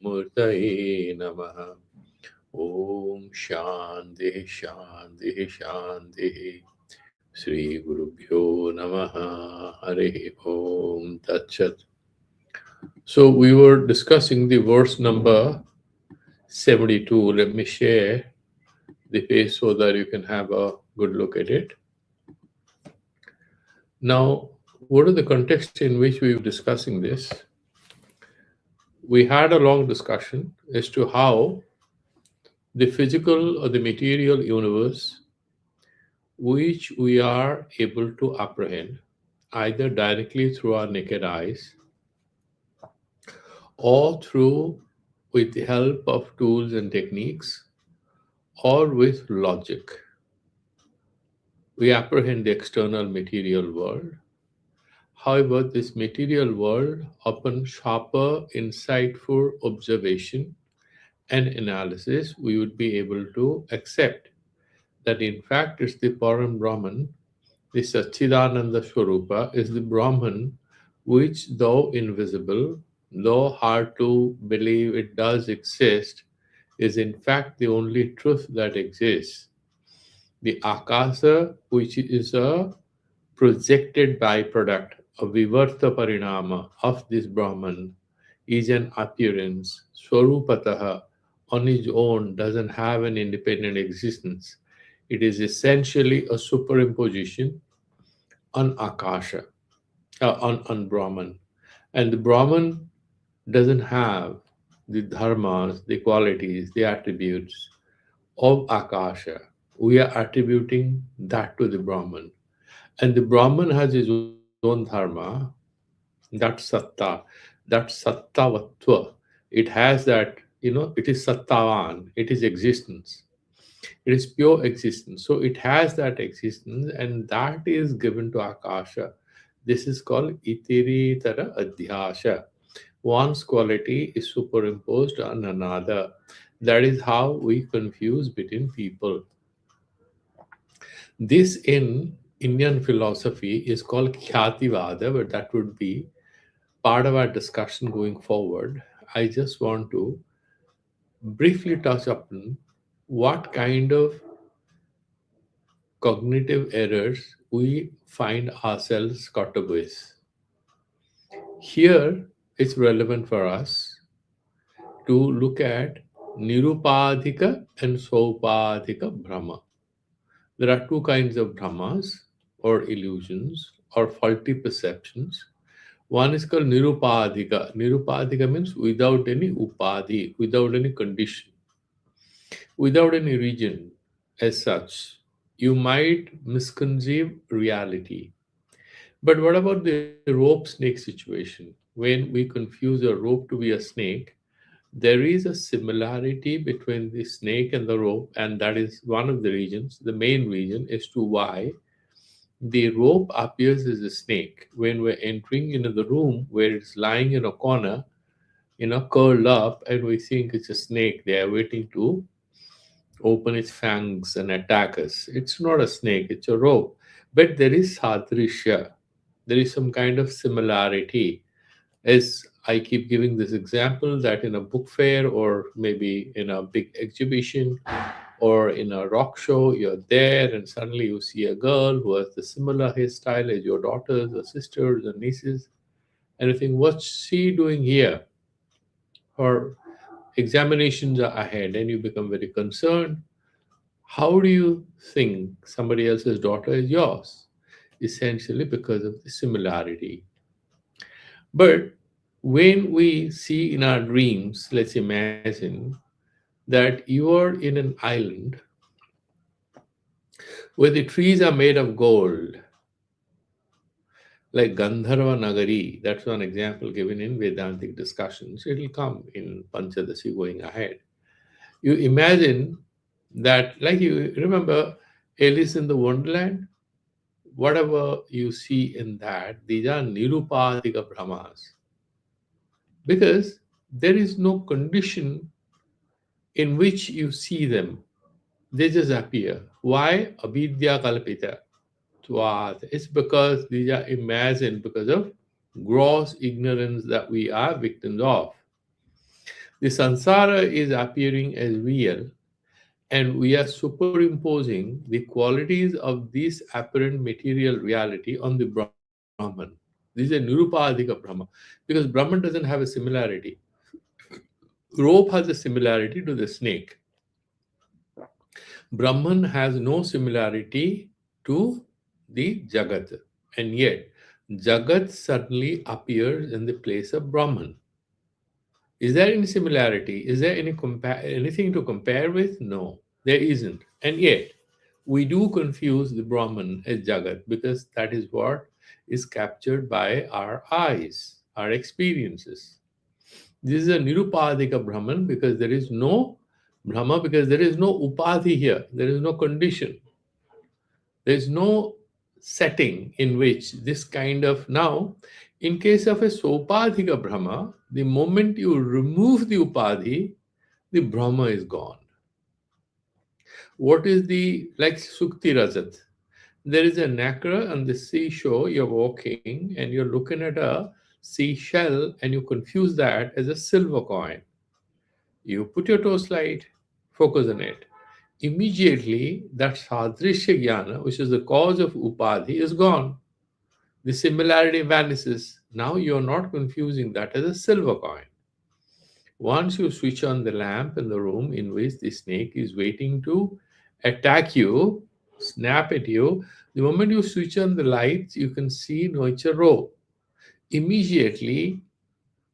Murtaye Namaha. Om Shanti Shanti Shanti. Sri Gurubhyo Namaha. Hare Om Tat Sat. So we were discussing the verse number 72. Let me share the page so that you can have a good look at it. Now, what are the context in which we were discussing this? We had a long discussion as to how the physical or the material universe, which we are able to apprehend either directly through our naked eyes or through with the help of tools and techniques or with logic. We apprehend the external material world. However, this material world, upon sharper, insightful observation and analysis, we would be able to accept that in fact it's the Param Brahman, the Satchidananda Swarupa is the Brahman, which though invisible, though hard to believe it does exist, is in fact the only truth that exists. The Akasa, which is a projected byproduct, a Vivarta Parinama of this Brahman, is an appearance. Swarupataha, on its own, doesn't have an independent existence. It is essentially a superimposition on Akasha, on Brahman. And the Brahman doesn't have the dharmas, the qualities, the attributes of Akasha. We are attributing that to the Brahman. And the Brahman has his own dharma, that satta, that sattavatva. It has that, it is sattavan, it is existence. It is pure existence. So it has that existence, and that is given to Akasha. This is called itiritara adhyasha. One's quality is superimposed on another. That is how we confuse between people. This in Indian philosophy is called Khyativada, but that would be part of our discussion going forward. I just want to briefly touch upon what kind of cognitive errors we find ourselves caught up with. Here, it's relevant for us to look at Nirupadhika and Sopadhika Brahma. There are two kinds of Brahmas or illusions or faulty perceptions. One is called Nirupadhika. Nirupadhika means without any upadhi, without any condition, without any region as such. You might misconceive reality. But what about the rope snake situation? When we confuse a rope to be a snake, there is a similarity between the snake and the rope, and that is one of the reasons, the main reason as to why the rope appears as a snake when we're entering into the room where it's lying in a corner, curled up, and we think it's a snake there waiting to open its fangs and attack us. It's not a snake, it's a rope. But there is sadrishya, there is some kind of similarity. As I keep giving this example, that in a book fair or maybe in a big exhibition or in a rock show, you're there and suddenly you see a girl who has the similar hairstyle as your daughters or sisters or nieces, and you think, what's she doing here? Her examinations are ahead, and you become very concerned. How do you think somebody else's daughter is yours? Essentially because of the similarity. But when we see in our dreams, let's imagine that you are in an island where the trees are made of gold, like Gandharva Nagari. That's one example given in Vedantic discussions. It will come in Panchadashi going ahead. You imagine that, like you remember Alice in the Wonderland? Whatever you see in that, these are Nirupadika Brahmas. Because there is no condition in which you see them. They just appear. Why? Avidya kalpita. Tvat. It's because these are imagined because of gross ignorance that we are victims of. The samsara is appearing as real, and we are superimposing the qualities of this apparent material reality on the Brahman. This is a Nirupadhika Brahma, because Brahman doesn't have a similarity. Rope has a similarity to the snake. Brahman has no similarity to the Jagat, and yet Jagat suddenly appears in the place of Brahman. Is there any similarity? Is there anything to compare with? No, there isn't. And yet, we do confuse the Brahman as Jagat because that is what is captured by our eyes, our experiences. This is a Nirupadhika Brahman because there is no Brahma, because there is no Upadhi here, there is no condition, there is no setting in which this kind of. Now, in case of a Sopadhika Brahma, the moment you remove the Upadhi, the Brahma is gone. What is the, like Sukti Rajat? There is a nacre on the seashore, you're walking and you're looking at a seashell and you confuse that as a silver coin. You put your toe slide, focus on it. Immediately, that sadrishya jnana, which is the cause of upadhi, is gone. The similarity vanishes. Now you are not confusing that as a silver coin. Once you switch on the lamp in the room in which the snake is waiting to attack you, snap at you, the moment you switch on the lights, you can see nature row. Immediately,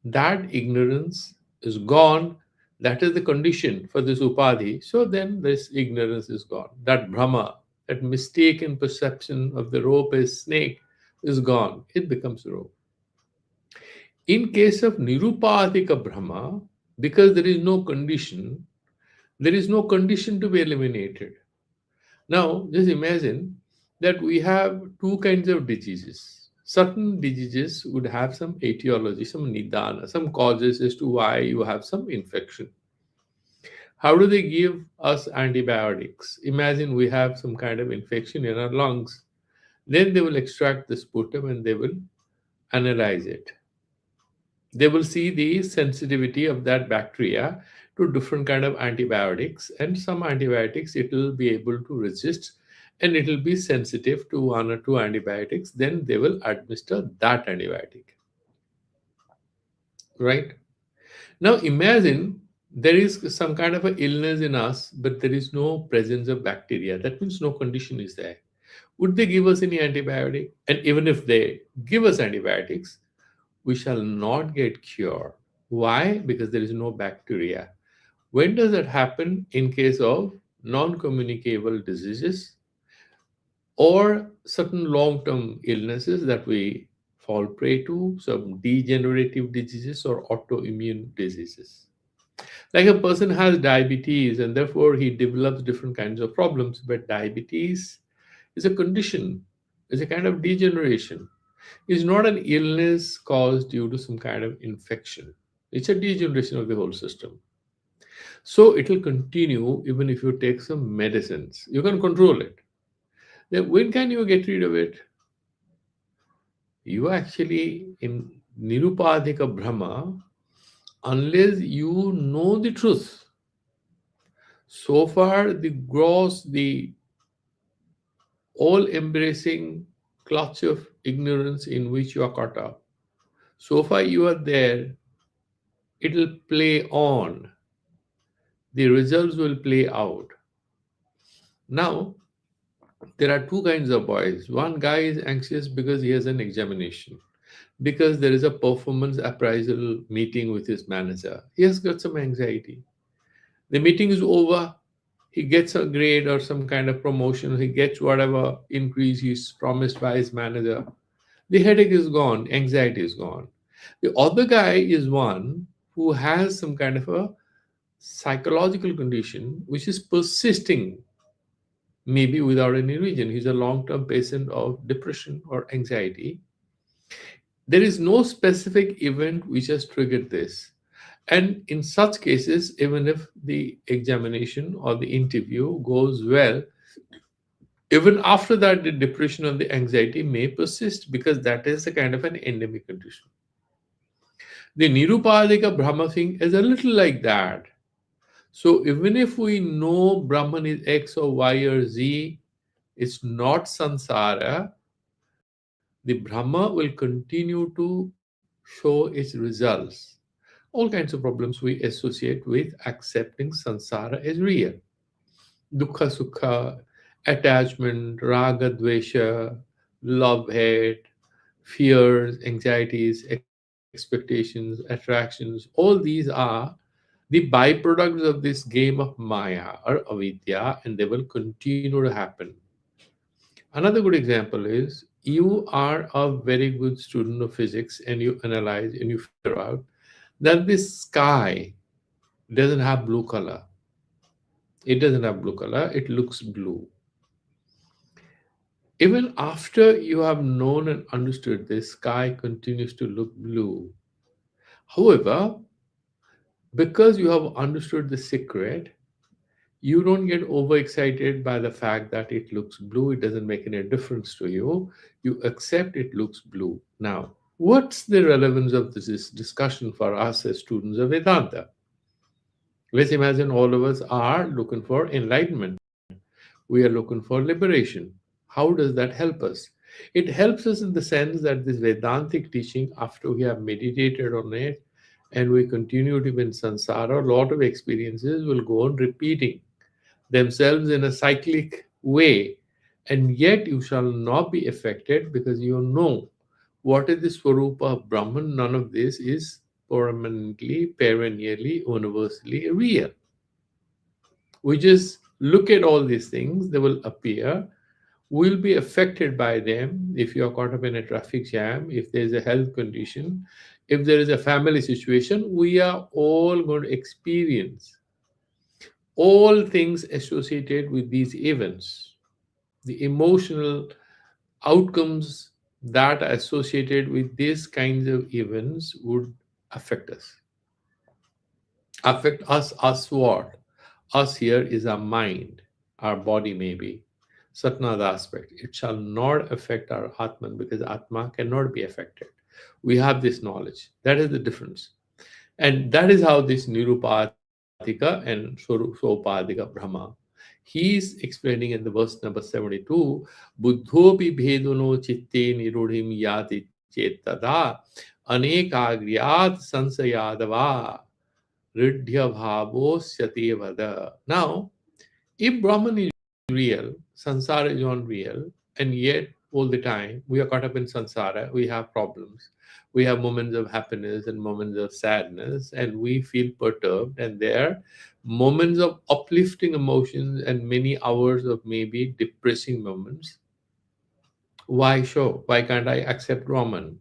that ignorance is gone. That is the condition for this upadhi. So then this ignorance is gone. That Brahma, that mistaken perception of the rope as snake is gone. It becomes rope. In case of Nirupadhika Brahma, because there is no condition to be eliminated. Now, just imagine that we have two kinds of diseases. Certain diseases would have some etiology, some nidana, some causes as to why you have some infection. How do they give us antibiotics? Imagine we have some kind of infection in our lungs. Then they will extract the sputum and they will analyze it. They will see the sensitivity of that bacteria to different kind of antibiotics, and some antibiotics it will be able to resist and it will be sensitive to one or two antibiotics. Then they will administer that antibiotic, right? Now imagine there is some kind of a illness in us, but there is no presence of bacteria. That means no condition is there. Would they give us any antibiotic? And even if they give us antibiotics, we shall not get cured. Why? Because there is no bacteria. When does that happen? In case of non-communicable diseases or certain long-term illnesses that we fall prey to, some degenerative diseases or autoimmune diseases. Like a person has diabetes and therefore he develops different kinds of problems, but diabetes is a condition, is a kind of degeneration. It's not an illness caused due to some kind of infection. It's a degeneration of the whole system. So it will continue even if you take some medicines. You can control it. Then when can you get rid of it? You actually, in Nirupadhika Brahma, unless you know the truth, so far the gross, the all embracing clutch of ignorance in which you are caught up, so far you are there, it will play on. The results will play out. Now, there are two kinds of boys. One guy is anxious because he has an examination, because there is a performance appraisal meeting with his manager. He has got some anxiety. The meeting is over, he gets a grade or some kind of promotion, he gets whatever increase he's promised by his manager. The headache is gone, anxiety is gone. The other guy is one who has some kind of a psychological condition which is persisting, maybe without any reason. He's a long term patient of depression or anxiety. There is no specific event which has triggered this. And in such cases, even if the examination or the interview goes well, Even after that, the depression and the anxiety may persist because that is a kind of an endemic condition. The Nirupadika Brahma thing is a little like that. So even if we know Brahman is X or Y or Z, it's not samsara, the Brahma will continue to show its results. All kinds of problems we associate with accepting samsara as real. Dukha sukha, attachment, raga dvesha, love hate, fears, anxieties, expectations, attractions, all these are the byproducts of this game of Maya or avidya, and they will continue to happen. Another good example is you are a very good student of physics and you analyze and you figure out that this sky doesn't have blue color. It doesn't have blue color, it looks blue. Even after you have known and understood this, sky continues to look blue. However, because you have understood the secret, you don't get overexcited by the fact that it looks blue. It doesn't make any difference to you. You accept it looks blue. Now, what's the relevance of this discussion for us as students of Vedanta? Let's imagine all of us are looking for enlightenment. We are looking for liberation. How does that help us? It helps us in the sense that this Vedantic teaching, after we have meditated on it and we continue to be in samsara, a lot of experiences will go on repeating themselves in a cyclic way, and yet you shall not be affected because you know what is the Swarupa of Brahman. None of this is permanently, perennially, universally real. We just look at all these things, they will appear. We'll be affected by them if you are caught up in a traffic jam, if there's a health condition, if there is a family situation. We are all going to experience all things associated with these events, the emotional outcomes that are associated with these kinds of events would affect us. Affect us what? Us here is our mind, our body maybe, certain other aspect. It shall not affect our Atman because Atma cannot be affected. We have this knowledge. That is the difference. And that is how this Nirupadika and Sopadika Brahma. He is explaining in the verse number 72, Buddhopi bheduno chitte nirudhim yati chetada anekagriyat sansayadava ridhya bhavosyate vada. Now, if Brahman is real, sansara is unreal, and yet all the time we are caught up in sansara, we have problems. We have moments of happiness and moments of sadness, and we feel perturbed, and there are moments of uplifting emotions and many hours of maybe depressing moments. Why so? Why can't I accept Brahman?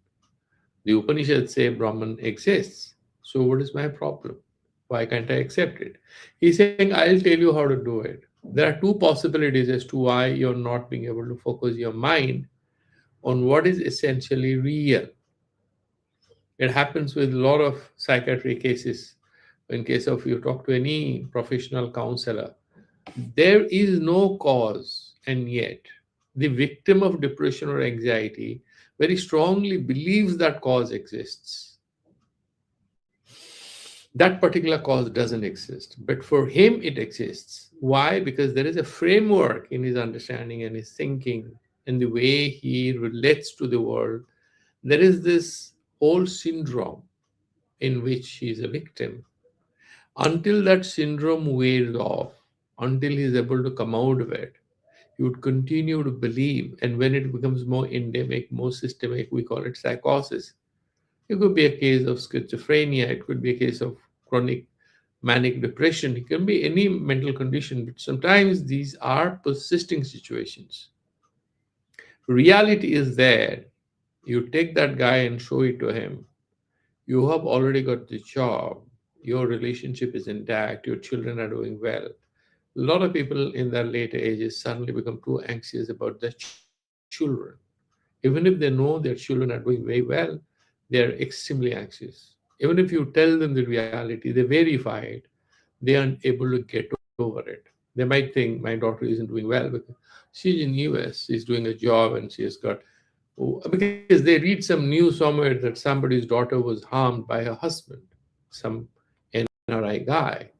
The Upanishads say Brahman exists. So what is my problem? Why can't I accept it? He's saying, I'll tell you how to do it. There are two possibilities as to why you're not being able to focus your mind on what is essentially real. It happens with a lot of psychiatric cases. In case of you talk to any professional counselor, there is no cause, and yet the victim of depression or anxiety very strongly believes that cause exists. That particular cause doesn't exist, but for him it exists. Why? Because there is a framework in his understanding and his thinking and the way he relates to the world. There is this whole syndrome in which he is a victim. Until that syndrome wears off, until he is able to come out of it, he would continue to believe. And when it becomes more endemic, more systemic, we call it psychosis. It could be a case of schizophrenia, it could be a case of chronic manic depression, it can be any mental condition, but sometimes these are persisting situations. Reality is there. You take that guy and show it to him. You have already got the job, your relationship is intact, your children are doing well. A lot of people in their later ages suddenly become too anxious about their children. Even if they know their children are doing very well, they are extremely anxious. Even if you tell them the reality, they verify it, they aren't able to get over it. They might think my daughter isn't doing well because she's in US, she's doing a job, and she has got, because they read some news somewhere that somebody's daughter was harmed by her husband, some NRI guy,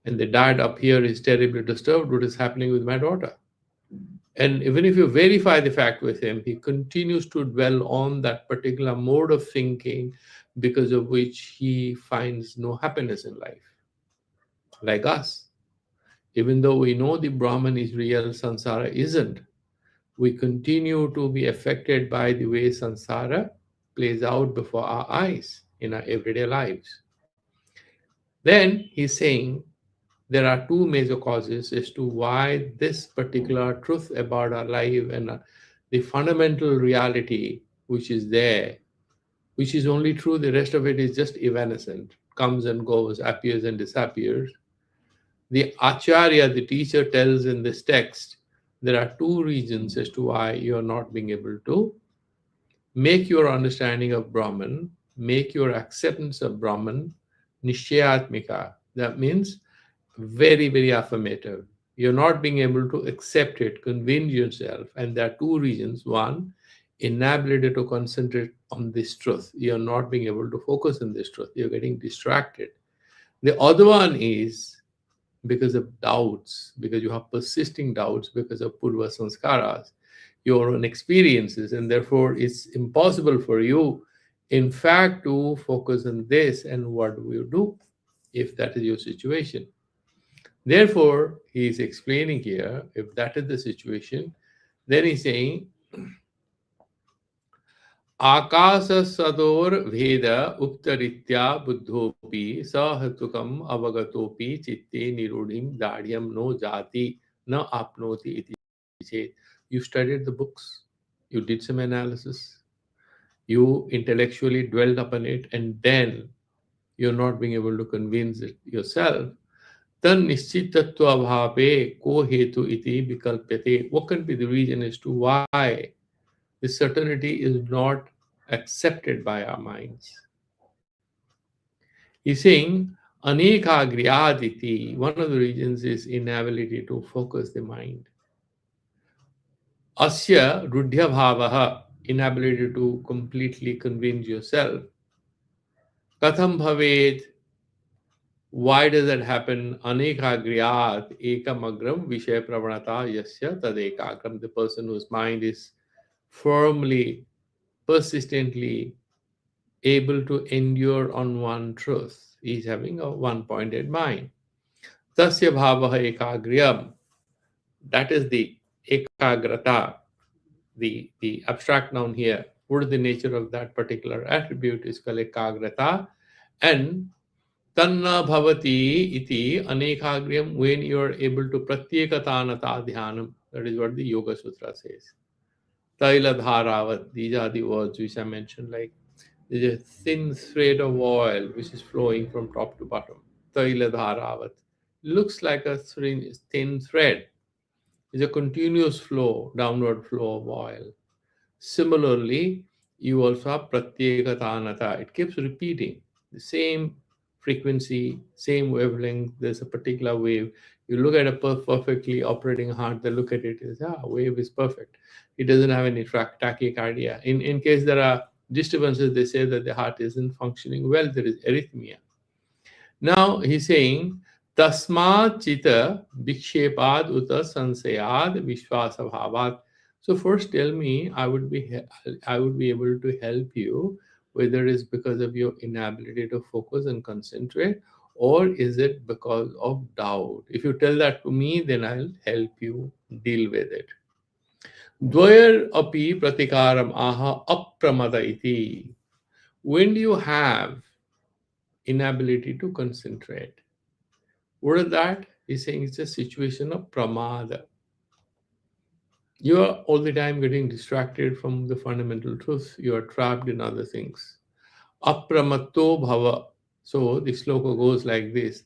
and the dad up here is terribly disturbed. What is happening with my daughter? And even if you verify the fact with him, he continues to dwell on that particular mode of thinking because of which he finds no happiness in life. Like us, even though we know the Brahman is real, samsara isn't, we continue to be affected by the way samsara plays out before our eyes in our everyday lives. Then he's saying there are two major causes as to why this particular truth about our life and the fundamental reality which is there, which is only true, the rest of it is just evanescent, comes and goes, appears and disappears. The Acharya, the teacher, tells in this text there are two reasons as to why you are not being able to make your understanding of Brahman, make your acceptance of Brahman nishayatmika. That means very, very affirmative. You're not being able to accept it, convince yourself. And there are two reasons. One, inability to concentrate on this truth. You're not being able to focus on this truth. You're getting distracted. The other one is because of doubts, because you have persisting doubts because of purva sanskaras, your own experiences, and therefore it's impossible for you, in fact, to focus on this. And what do you do if that is your situation? Therefore, he is explaining here, if that is the situation, then he's saying, Akasa sador veda uktaritya buddhopi sahatukam avagatopi chitte nirudhim dadyam no jati na apnoti iti chet. You studied the books, you did some analysis, you intellectually dwelled upon it, and then you're not being able to convince it yourself. Then nishchitatva bhave ko hetu iti vikalpyate. What can be the reason as to why the certainty is not accepted by our minds? He's saying anekagriyaditi. One of the reasons is inability to focus the mind. Asya rudhya bhavaha, inability to completely convince yourself. Katham bhavet, why does that happen? Anekagriyat ekamagram vishaya pravanata yasya tadekagram. The person whose mind is firmly, persistently able to endure on one truth. He is having a one-pointed mind. Tasya bhavaha ekagriyam. That is the ekagrata, the abstract noun here. What is the nature of that particular attribute is called ekagrata. And tanna bhavati iti anekagriyam, when you are able to pratyekatanata dhyanam. That is what the Yoga Sutra says. Taila dharavat, these are the words which I mentioned, like there's a thin thread of oil which is flowing from top to bottom. Taila dharavat. Looks like a thin thread. It's a continuous flow, downward flow of oil. Similarly, you also have pratyekatanata. It keeps repeating the same frequency, same wavelength. There's a particular wave. You look at a perfectly operating heart, they look at it as, wave is perfect. It doesn't have any tachycardia. In case there are disturbances, they say that the heart isn't functioning well, there is arrhythmia. Now he's saying, Tasmat chita vikshepad uta sansayad vishwasa bhavat. So first tell me, I would be able to help you, whether it's because of your inability to focus and concentrate, or is it because of doubt? If you tell that to me, then I'll help you deal with it. Dvayar api pratikaram aha apramada iti. When do you have inability to concentrate? What is that? He's saying it's a situation of pramada. You are all the time getting distracted from the fundamental truth. You are trapped in other things. Apramatto bhava. So the sloka goes like this.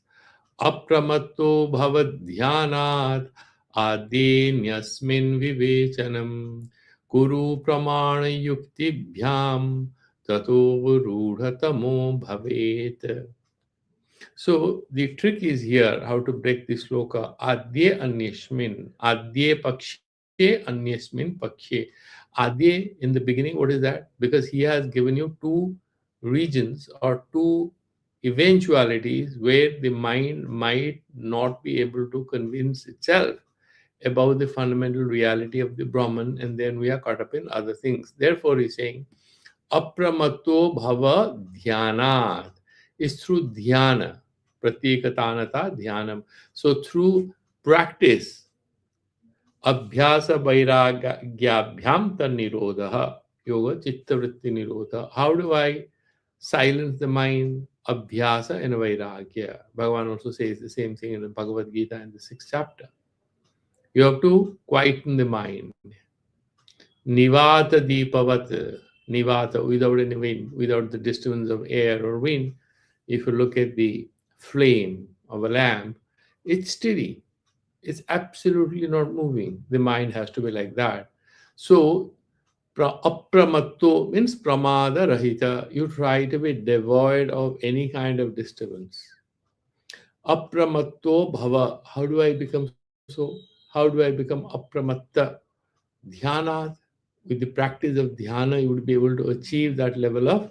Apramatto bhava dhyanat adenyasmin vivechanam kuru pramana yukti bhyam tato rudhatamo bhavet. So the trick is here how to break this sloka. Adye anyashmin, adye pakshe anyasmin pakshe. Adye in the beginning, what is that? Because he has given you two regions or two eventualities where the mind might not be able to convince itself about the fundamental reality of the Brahman, and then we are caught up in other things. Therefore, he's saying, Apramato bhava dhyanat is through dhyana, pratyekatanata dhyanam. So, through practice, abhyasa vairagyabhyam nirodha, yoga chitta vritti nirodha. How do I silence the mind? Abhyasa and vairagya. Bhagavan also says the same thing in the Bhagavad Gita in the sixth chapter. You have to quieten the mind. Nivata deepavat, nivata, without any wind, without the disturbance of air or wind. If you look at the flame of a lamp, it's steady. It's absolutely not moving. The mind has to be like that. So, apramatto means pramada rahita. You try to be devoid of any kind of disturbance. Apramatto bhava. How do I become so? How do I become apramatta? Dhyana, with the practice of dhyana, you would be able to achieve that level of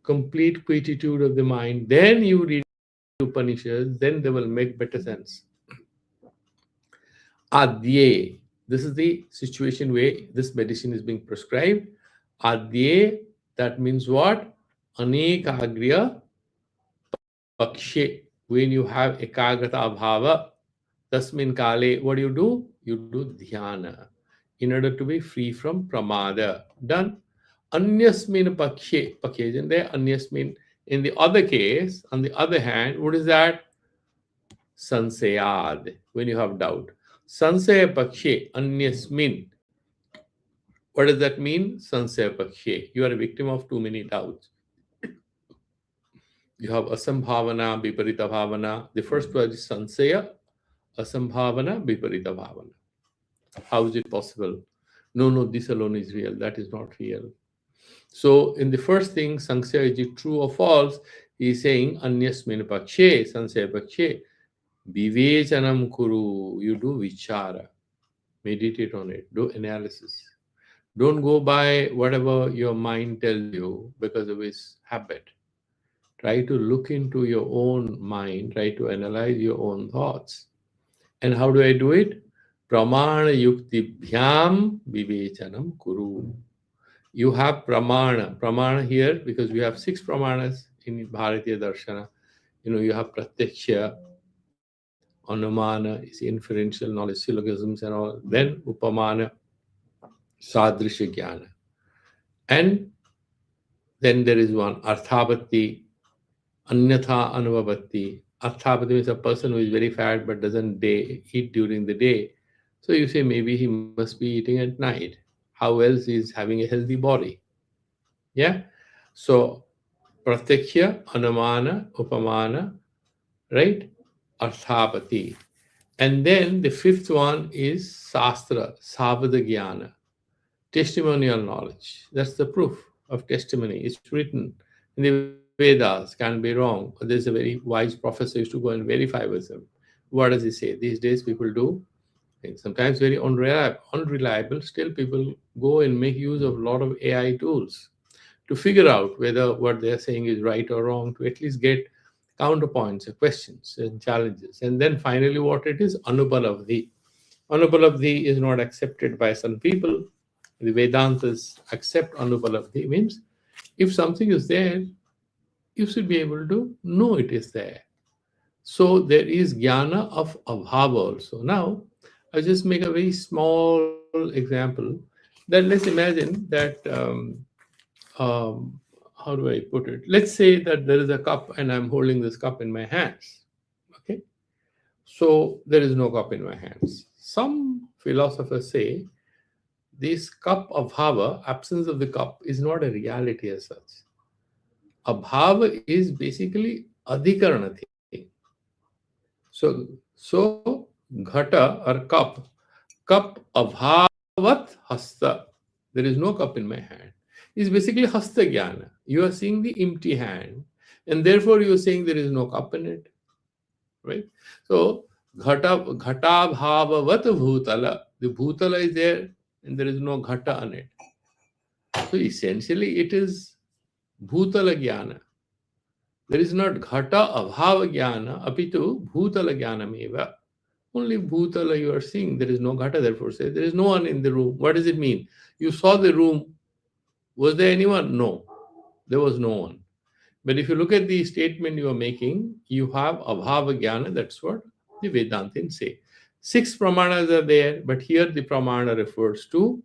complete quietude of the mind. Then you read Upanishads, then they will make better sense. Adye, this is the situation where this medicine is being prescribed. Adye, that means what? Anekagriya pakshe. When you have ekagrata abhava, tasmin kale, what do? You do dhyana in order to be free from pramada. Done. Anyasmin pakshe, pakshe, and there anyasmin. In the other case, on the other hand, what is that? Sansayad, when you have doubt. Sansaya pakshe, anyasmin. What does that mean? Sansaya pakshe. You are a victim of too many doubts. You have asambhavana, viparita bhavana. The first word is sansaya, asambhavana, viparita bhavana. How is it possible? No, no, this alone is real. That is not real. So, in the first thing, Sankhya, is it true or false? He is saying, Anyasmin pakshe, Sansaya pakshe, vivechanam kuru. You do vichara, meditate on it, do analysis. Don't go by whatever your mind tells you because of its habit. Try to look into your own mind, try to analyze your own thoughts. And how do I do it? Pramana yukti bhyam vivechanam kuru. You have pramana here because we have six pramanas in Bharatiya Darshana. You have pratyaksha, anumana is inferential knowledge, syllogisms and all. Then upamana, sadrisha jnana. And then there is one arthabhati, anyatha anuvavati. Arthabhati means a person who is very fat but doesn't eat during the day. So you say maybe he must be eating at night. How else he is having a healthy body? Yeah. So pratyaksha, anumana, upamana, right? Arthapati. And then the fifth one is Sastra, Savada Jnana, testimonial knowledge. That's the proof of testimony. It's written in the Vedas, can be wrong. There's a very wise professor used to go and verify with them. What does he say? These days people do things, sometimes very unreliable. Still people go and make use of a lot of AI tools to figure out whether what they're saying is right or wrong, to at least get counterpoints, questions, and challenges. And then finally, what it is, Anupalavdhi. Anupalavdhi is not accepted by some people. The Vedantas accept Anupalavdhi, means if something is there, you should be able to know it is there. So there is jnana of abhava also. Now, I'll just make a very small example. That let's imagine that how do I put it? Let's say that there is a cup and I'm holding this cup in my hands. Okay. So there is no cup in my hands. Some philosophers say this cup of bhava, absence of the cup, is not a reality as such. Abhava is basically adhikarana thing. So ghata or cup abhavat hasta. There is no cup in my hand. Is basically hasta jnana. You are seeing the empty hand. And therefore you are saying there is no cup in it, right? So ghata bhavavat bhutala. The bhutala is there and there is no ghata on it. So essentially it is bhutala jnana. There is not ghata abhava jnana, apitu bhutala jnanameva. Only bhutala you are seeing. There is no ghata, therefore say there is no one in the room. What does it mean? You saw the room. Was there anyone? No. There was no one. But if you look at the statement you are making, you have abhava jnana. That's what the Vedantins say. 6 pramanas are there, but here the pramana refers to,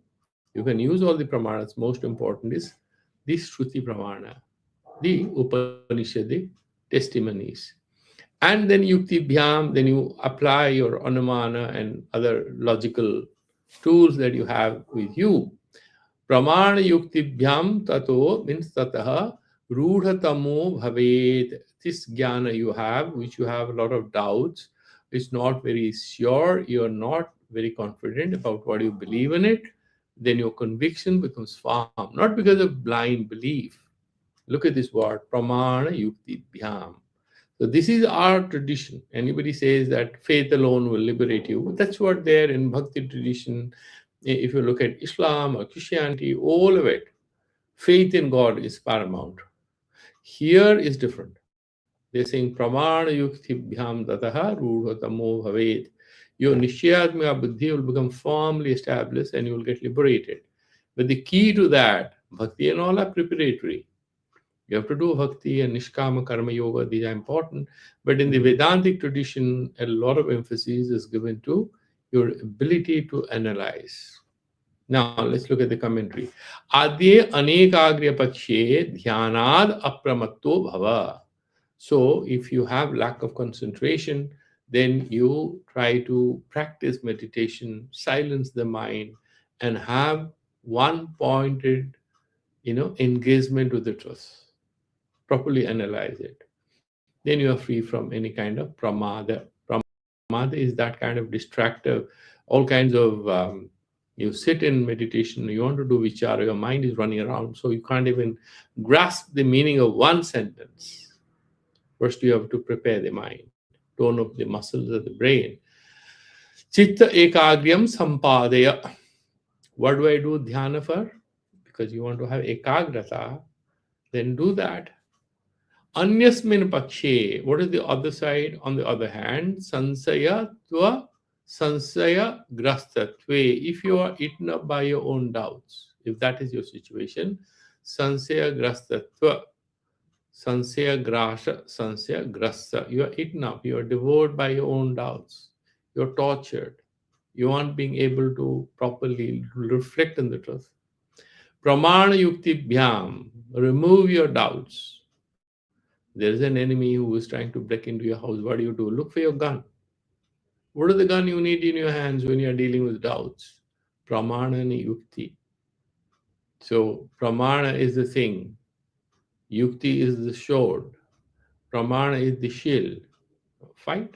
you can use all the pramanas. Most important is the Shruti pramana, the Upanishadic testimonies. And then Yukti Bhyam, then you apply your Anumana and other logical tools that you have with you. Pramana Yuktibhyam tato means tataha rudhatamo bhavet. This jnana you have, which you have a lot of doubts, is not very sure, you are not very confident about what you believe in it, then your conviction becomes firm, not because of blind belief. Look at this word, pramana yuktibhyam. So this is our tradition. Anybody says that faith alone will liberate you, that's what there in Bhakti tradition. If you look at Islam or Christianity, all of it, faith in God is paramount. Here is different. They're saying pramana yuktibhyam tataha rudhatamo bhavet. Your nishayatmya buddhi will become firmly established and you will get liberated. But the key to that, bhakti and all are preparatory. You have to do bhakti and nishkama karma yoga, these are important. But in the Vedantic tradition, a lot of emphasis is given to your ability to analyze. Now, let's look at the commentary. Adye anekagriya pakshe dhyanad apramatto bhava. So, if you have lack of concentration, then you try to practice meditation, silence the mind, and have one pointed, engagement with the truth. Properly analyze it. Then you are free from any kind of pramada. Pramada is that kind of distractive, all kinds of. You sit in meditation, you want to do vichara, your mind is running around, so you can't even grasp the meaning of one sentence. First, you have to prepare the mind, tone up the muscles of the brain. Chitta ekagryam sampadaya. What do I do dhyana for? Because you want to have ekagrata, then do that. Anyasmin pakshe, what is the other side? On the other hand, sansaya tva sansaya grastatve. If you are eaten up by your own doubts, if that is your situation, sansaya grastatva, sansaya grasha, sansaya grasta. You are eaten up, you are devoured by your own doubts, you are tortured, you aren't being able to properly reflect on the truth. Pramana yukti bhyam, remove your doubts. There is an enemy who is trying to break into your house. What do? Look for your gun. What is the gun you need in your hands when you are dealing with doubts? Pramana yukti. So pramana is the thing. Yukti is the sword. Pramana is the shield. Fight.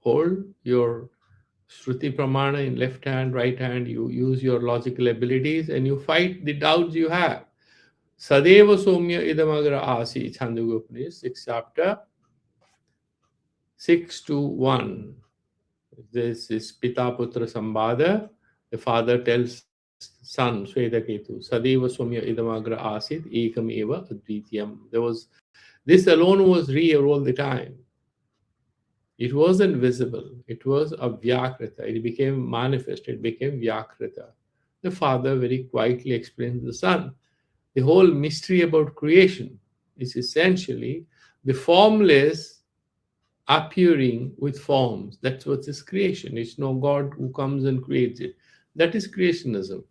Hold your Shruti pramana in left hand, right hand. You use your logical abilities and you fight the doubts you have. Sadeva Somya Idamagra Asi, Chandogya Upanishad, 6th chapter, 6 to 1. This is Pita Putra Sambhada. The father tells son, Swetaketu, Sadeva Somya Idamagra Asit, Ekam Eva Advitiyam. This alone was real all the time. It wasn't visible. It was a Vyakrita. It became manifest. It became Vyakrita. The father very quietly explains to the son. The whole mystery about creation is essentially the formless appearing with forms. That's what is creation. It's no God who comes and creates it. That is creationism.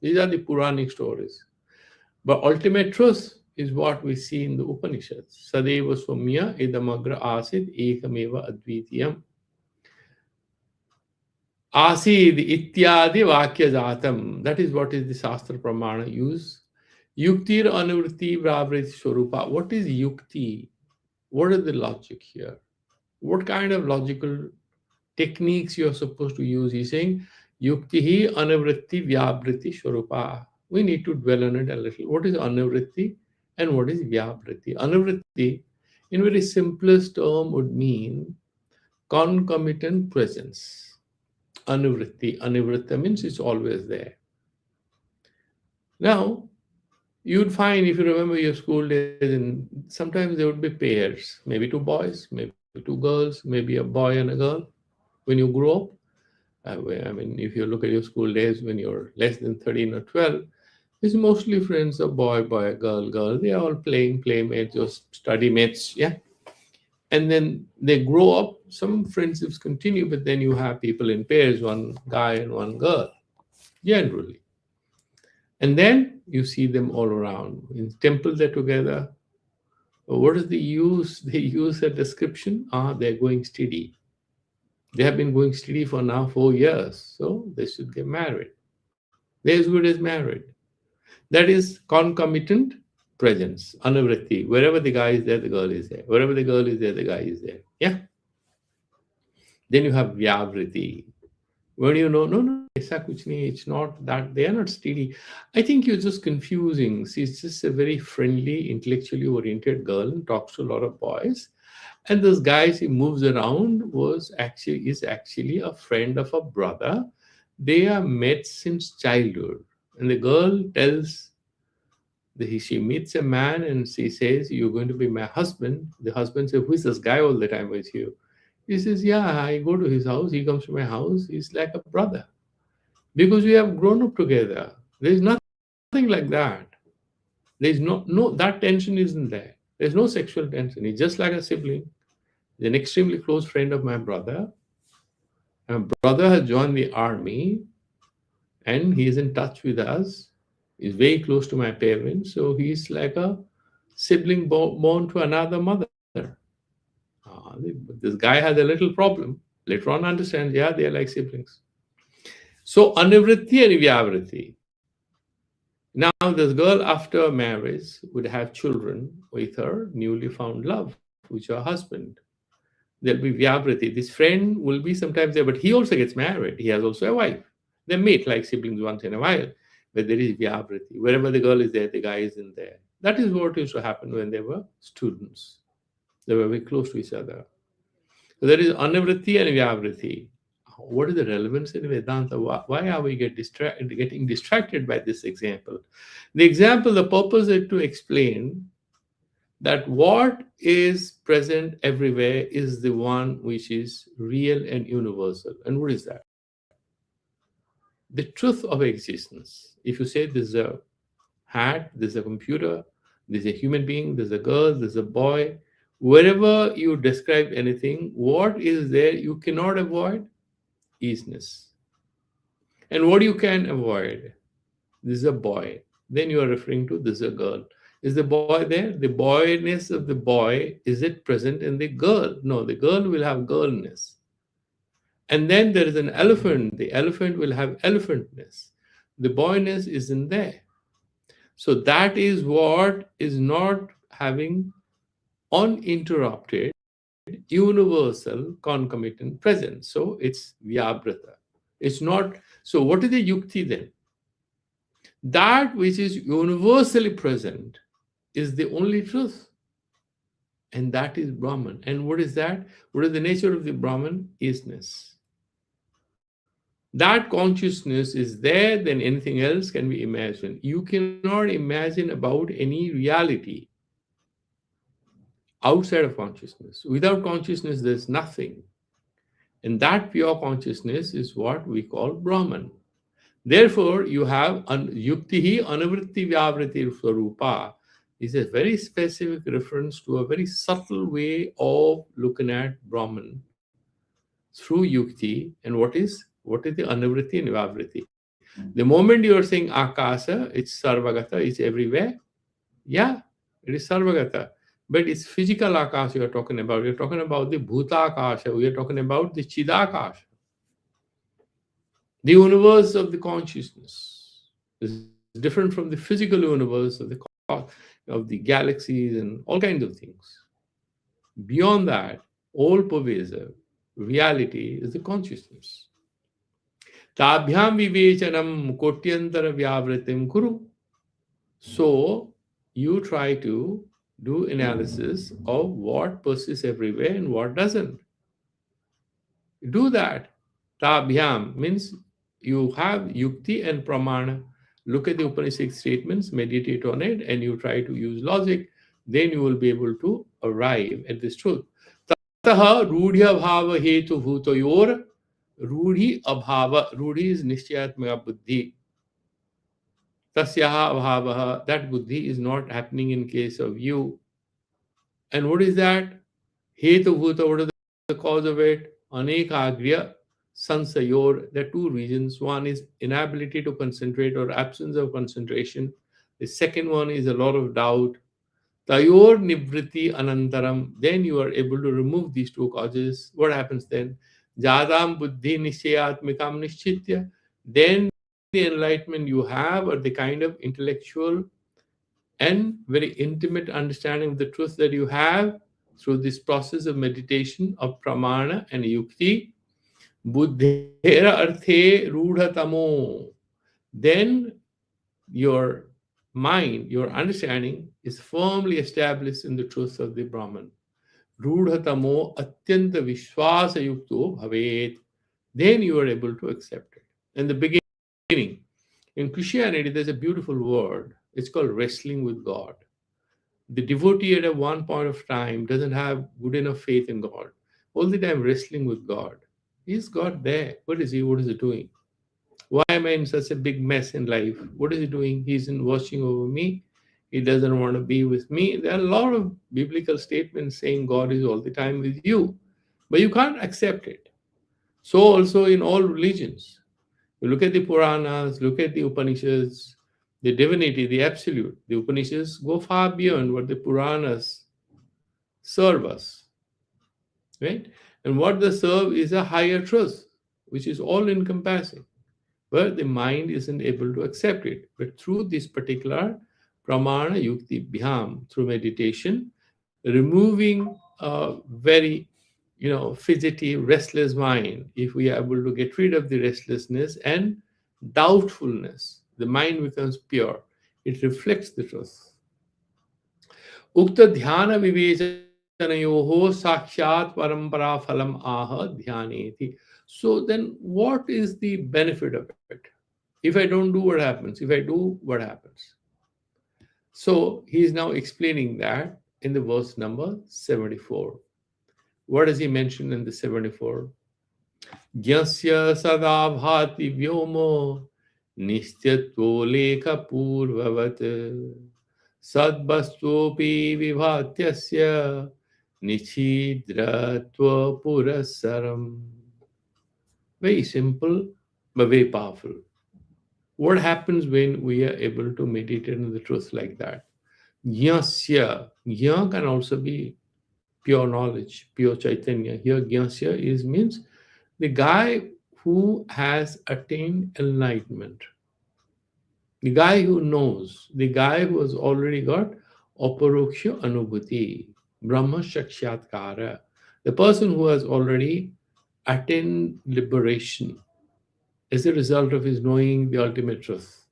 These are the Puranic stories. But ultimate truth is what we see in the Upanishads. Sadeva Swamya idamagra asid ekameva advitiyam. Asid ityadi vakya jatam. That is what is the Shastra Pramana use. Yuktir anuvritti vravriti swarupa. What is yukti? What is the logic here? What kind of logical techniques you are supposed to use? He's saying, yuktihi anuvritti vyavriti swarupa. We need to dwell on it a little. What is anuvritti and what is vyavriti? Anuvritti in very simplest term, would mean concomitant presence. Anivritti. Anivritta means it's always there. Now, you'd find, if you remember your school days, and sometimes there would be pairs, maybe two boys, maybe two girls, maybe a boy and a girl. When you grow up, I mean, if you look at your school days when you're less than 13 or 12, it's mostly friends of boy, boy, girl, girl. They are all playing, playmates or study mates, yeah. And then they grow up. Some friendships continue, but then you have people in pairs, one guy and one girl, generally. And then you see them all around. In temples, they're together. What is the use? They use a description. They're going steady. They have been going steady for now 4 years, so they should get married. They're as good as married. That is concomitant presence, anuvritti. Wherever the guy is there, the girl is there. Wherever the girl is there, the guy is there. Yeah. Then you have vyavriti. When you know, no, aisa kuch nahi, it's not that, they are not steady. I think you're just confusing. She's just a very friendly, intellectually oriented girl and talks to a lot of boys. And this guy she moves around is actually a friend of a brother. They are met since childhood. And the girl tells, she meets a man and she says, "You're going to be my husband." The husband says, "Who is this guy all the time with you?" He says, "Yeah, I go to his house. He comes to my house. He's like a brother." Because we have grown up together. There's nothing like that. There's no that tension isn't there. There's no sexual tension. He's just like a sibling. He's an extremely close friend of my brother. My brother has joined the army and he's in touch with us. He's very close to my parents. So he's like a sibling born to another mother. This guy has a little problem. Later on, understand, yeah, they are like siblings. So, anivritti and vyavritti. Now, this girl, after marriage, would have children with her newly found love, which is her husband. There'll be vyavritti. This friend will be sometimes there, but he also gets married. He has also a wife. They meet like siblings once in a while, but there is vyavritti. Wherever the girl is there, the guy isn't there. That is what used to happen when they were students. They were very close to each other. So there is anivritti and vyavritti. What is the relevance in Vedanta? Why are we getting distracted by this example? The example, the purpose is to explain that what is present everywhere is the one which is real and universal. And what is that? The truth of existence. If you say there's a hat, there's a computer, there's a human being, there's a girl, there's a boy, wherever you describe anything, what is there you cannot avoid? Isness. And what you can avoid? This is a boy. Then you are referring to this is a girl. Is the boy there? The boyness of the boy, is it present in the girl? No, the girl will have girlness. And then there is an elephant. The elephant will have elephantness. The boyness isn't there. So that is what is not having uninterrupted, universal, concomitant presence. So it's vyabrata. It's not. So what is the yukti then? That which is universally present is the only truth. And that is Brahman. And what is that? What is the nature of the Brahman? Isness. That consciousness is there, then anything else can be imagined. You cannot imagine about any reality outside of consciousness. Without consciousness, there's nothing. And that pure consciousness is what we call Brahman. Therefore, you have yuktihi anavritti vyavritti swarupa is a very specific reference to a very subtle way of looking at Brahman through yukti. And what is the anavritti and vyavritti? The moment you are saying akasa, it's sarvagata, it's everywhere. Yeah, it is sarvagata. But it's physical akasha you are talking about. You're talking about the bhutakasha. We are talking about the chidakasha. The universe of the consciousness is different from the physical universe of the galaxies and all kinds of things. Beyond that, all pervasive reality is the consciousness. Tabhyam vivechanam kotyantara vyavritim kuru. So you try to do analysis of what persists everywhere and what doesn't. Do that. Tabhyam means you have yukti and pramana. Look at the Upanishad statements, meditate on it, and you try to use logic. Then you will be able to arrive at this truth. Tataha rudhya bhava hetu bhutoyor rudhi abhava. Rudhi is nishchayatmaka buddhi. Tasyaha abhavaha. That buddhi is not happening in case of you. And what is that? Hetu bhuta, what is the cause of it? Anekagriya sansayor. There are two reasons. One is inability to concentrate or absence of concentration. The second one is a lot of doubt. Tayor nivriti anantaram. Then you are able to remove these two causes. What happens then? Jadam buddhi nishayatmikam nishchitya. Then the enlightenment you have, or the kind of intellectual and very intimate understanding of the truth that you have through this process of meditation of pramana and yukti, buddhera arthe rudhatamo. Then your mind, your understanding is firmly established in the truth of the Brahman. Rudhatamo atyanta vishwasa yukto bhavet. Then you are able to accept it. In the beginning, in Christianity, there's a beautiful word. It's called wrestling with God. The devotee at a one point of time doesn't have good enough faith in God. All the time wrestling with God. Is God there? What is he? What is he doing? Why am I in such a big mess in life? What is he doing? He isn't watching over me. He doesn't want to be with me. There are a lot of biblical statements saying God is all the time with you, but you can't accept it. So also in all religions. You look at the Puranas, look at the Upanishads, the divinity, the absolute. The Upanishads go far beyond what the Puranas serve us, right? And what they serve is a higher truth, which is all encompassing, but the mind isn't able to accept it. But through this particular pramana yukti bhyam, through meditation, removing a very fidgety, restless mind, if we are able to get rid of the restlessness and doubtfulness, the mind becomes pure. It reflects the truth. Ukta dhyana vivechanayoho sakshat parampara phalam aha dhyaneti. So then what is the benefit of it? If I don't do, what happens? If I do, what happens? So he is now explaining that in the verse number 74. What does he mention in the 74? Gyasya sada bhati vyomo nishyatvo lekha purvavat sadvastopi vibhatyasya nichidratva purasaram. Very simple, but very powerful. What happens when we are able to meditate on the truth like that? Gyasya. Gya can also be pure knowledge, pure Chaitanya. Here, Gyasya means the guy who has attained enlightenment, the guy who knows, the guy who has already got aparoksha anubhuti, Brahma Shakshatkara, the person who has already attained liberation as a result of his knowing the ultimate truth.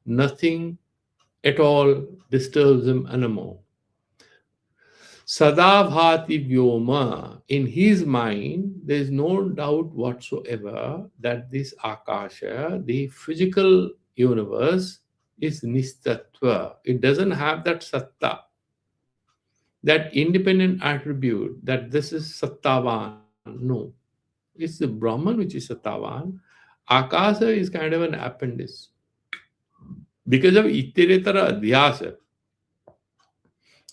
Nothing at all disturbs him anymore. Sadabhati Vyoma, in his mind, there is no doubt whatsoever that this Akasha, the physical universe, is Nistatva. It doesn't have that Satta, that independent attribute that this is Sattavan. No. It's the Brahman which is Sattavan. Akasha is kind of an appendix. Because of Itiretara Adhyasa,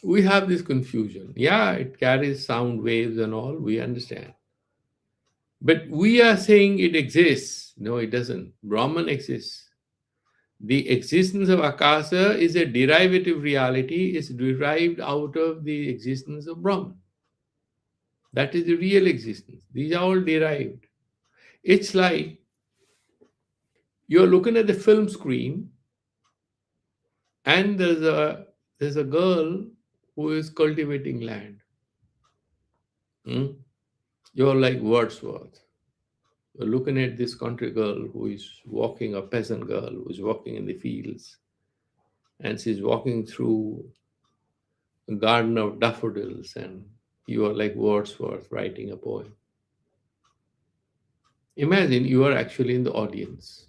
we have this confusion. Yeah, it carries sound waves and all, we understand. But we are saying it exists. No, it doesn't. Brahman exists. The existence of Akasa is a derivative reality, is derived out of the existence of Brahman. That is the real existence. These are all derived. It's like you're looking at the film screen and there's a girl who is cultivating land. You're like Wordsworth. You're looking at this country girl who is walking, a peasant girl who is walking in the fields, and she's walking through, a garden of daffodils, and you are like Wordsworth writing a poem. Imagine you are actually in the audience.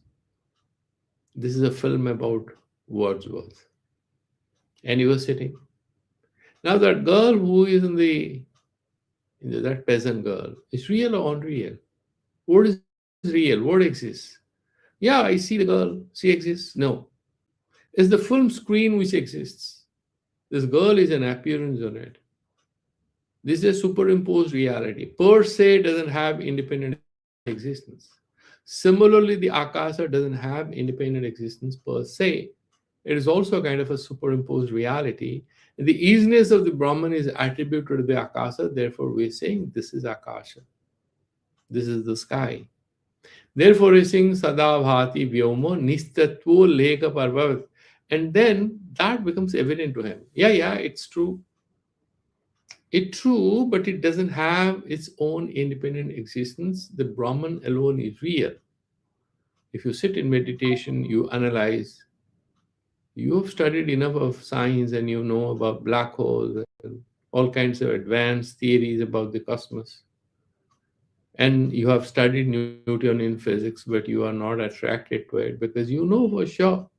This is a film about Wordsworth, and you are sitting. Now that girl who is that peasant girl, is real or unreal? What is real? What exists? Yeah, I see the girl. She exists. No, it's the film screen which exists. This girl is an appearance on it. This is a superimposed reality. Per se doesn't have independent existence. Similarly, the Akasa doesn't have independent existence per se. It is also a kind of a superimposed reality. And the easiness of the Brahman is attributed to the Akasa. Therefore, we're saying this is Akasha. This is the sky. Therefore, he's saying Sada Bhati Vyomo Nistatvo Leka Parvat. And then that becomes evident to him. Yeah, it's true. It's true, but it doesn't have its own independent existence. The Brahman alone is real. If you sit in meditation, you analyze, you have studied enough of science and you know about black holes and all kinds of advanced theories about the cosmos. And you have studied Newtonian physics, but you are not attracted to it because you know for sure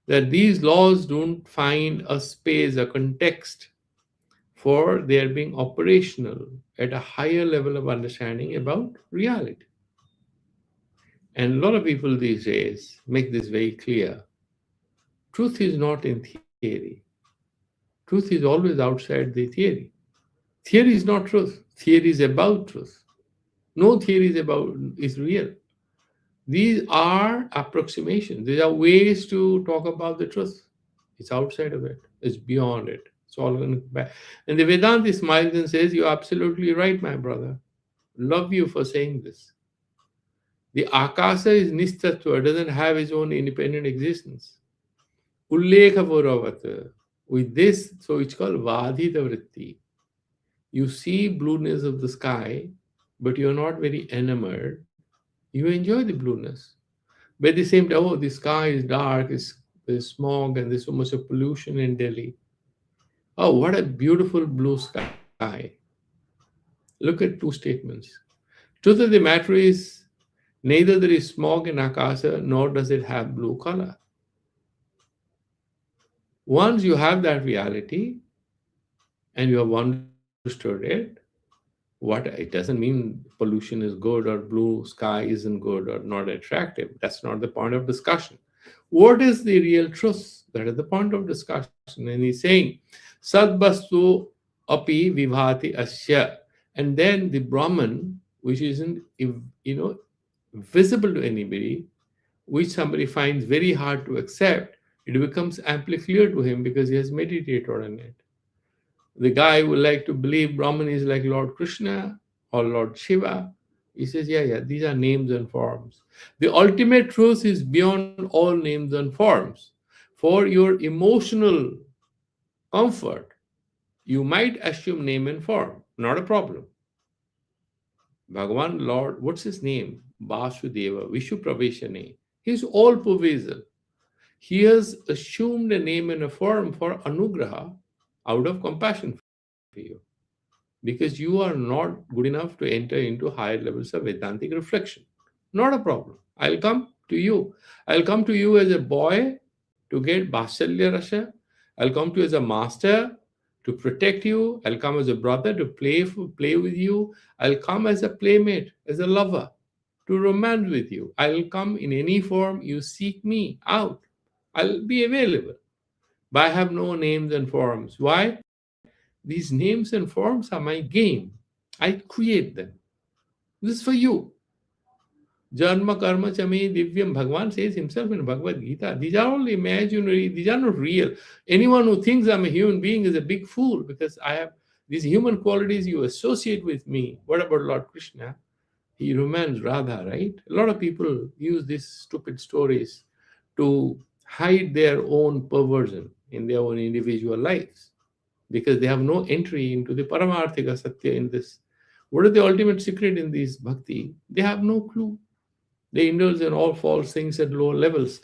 that these laws don't find a space, a context for their being operational at a higher level of understanding about reality. And a lot of people these days make this very clear. Truth is not in theory. Truth is always outside the theory. Theory is not truth. Theory is about truth. No theory is real. These are approximations. These are ways to talk about the truth. It's outside of it. It's beyond it. It's all going to come back. And the Vedanta smiles and says, "You're absolutely right, my brother. Love you for saying this." The Akasa is Nistatva, doesn't have its own independent existence. Ullekha Puravata. With this, so it's called Vadhita Vritti. You see blueness of the sky, but you're not very enamored. You enjoy the blueness. But at the same time, oh, the sky is dark, there's smog, and there's so much of pollution in Delhi. Oh, what a beautiful blue sky. Look at two statements. Truth of the matter is, neither there is smog in Akasa, nor does it have blue color. Once you have that reality and you have understood it, it doesn't mean pollution is good or blue sky isn't good or not attractive. That's not the point of discussion. What is the real truth? That is the point of discussion. And he's saying, Sadbastu api vibhati asya. And then the Brahman, which isn't visible to anybody, which somebody finds very hard to accept, it becomes amply clear to him because he has meditated on it. The guy would like to believe Brahman is like Lord Krishna or Lord Shiva. He says, yeah, these are names and forms. The ultimate truth is beyond all names and forms. For your emotional comfort, you might assume name and form, not a problem. Bhagavan, Lord, what's his name? Vasudeva, Vishupraveshane. He's all pervasive. He has assumed a name and a form for anugraha out of compassion for you. Because you are not good enough to enter into higher levels of Vedantic reflection. Not a problem. I'll come to you. I'll come to you as a boy to get Vasalya Rasha. I'll come to you as a master to protect you. I'll come as a brother to play with you. I'll come as a playmate, as a lover, to romance with you. I'll come in any form you seek me out. I'll be available. But I have no names and forms. Why? These names and forms are my game. I create them. This is for you. Janma karma chame divyam. Bhagavan says himself in Bhagavad Gita. These are all imaginary. These are not real. Anyone who thinks I'm a human being is a big fool because I have these human qualities you associate with me. What about Lord Krishna? He romance Radha, right? A lot of people use these stupid stories to hide their own perversion in their own individual lives because they have no entry into the Paramarthika Satya in this. What is the ultimate secret in these bhakti? They have no clue. They indulge in all false things at lower levels.